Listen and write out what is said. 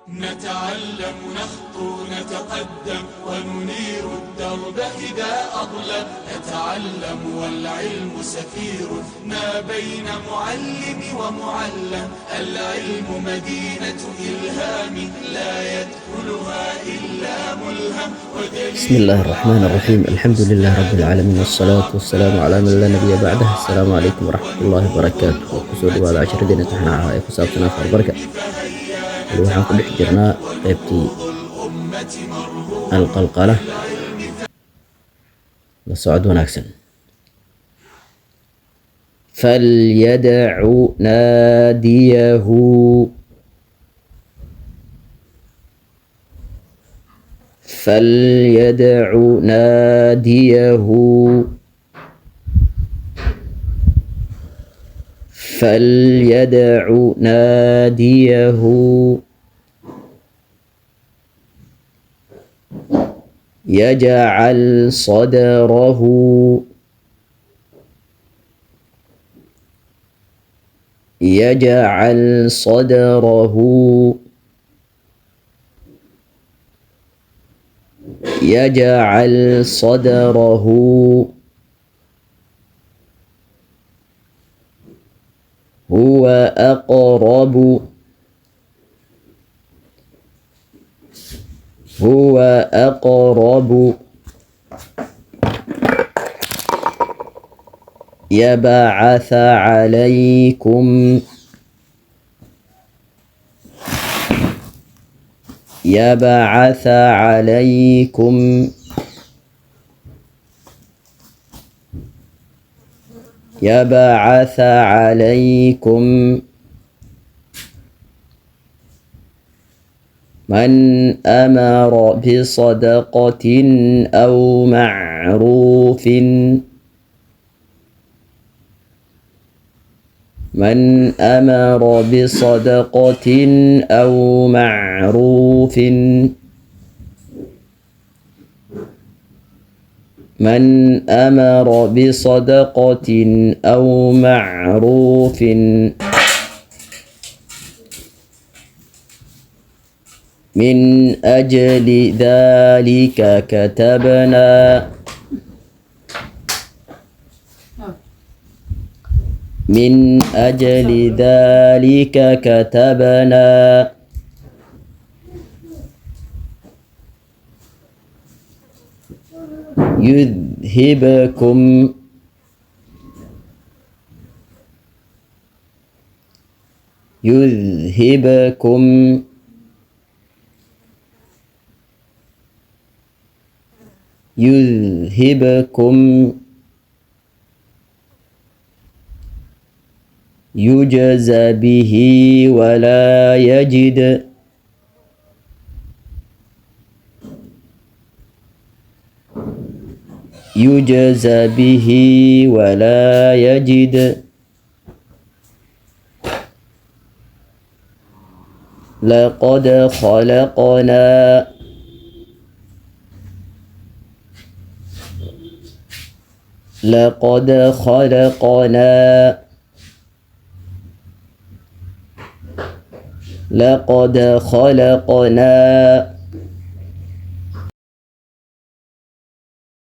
نتعلم نخطو نتقدم وننير الدرب إذا أظلم. نتعلم والعلم سفير ما بين معلم ومعلم. العلم مدينة إلهام لا يدخلها إلا ملهم. بسم الله الرحمن الرحيم. الحمد لله رب العالمين والصلاة والسلام على من لا نبي بعده. السلام عليكم ورحمة الله وبركاته. وكسود وهذا عشر دينة تحنا كساب سنة البركة. waxaan ku dhex jirnaa qaybtii alqalqala la socod wanaagsan. falyadcu naadiyahu falyadcu naadiyahu falyadcu naadiyahu يجعل صدره يجعل صدره يجعل صدره هو أقرب هو أقرب يبعث عليكم يبعث عليكم يبعث عليكم من أمر بصدقة أو معروف من أمر بصدقة أو معروف من أمر بصدقة أو معروف من أجل ذلك كتبنا من أجل ذلك كتبنا يذهبكم يجزى به ولا يجد يجزى به ولا يجد لقد خلقنا لقد خلقنا لقد خلقنا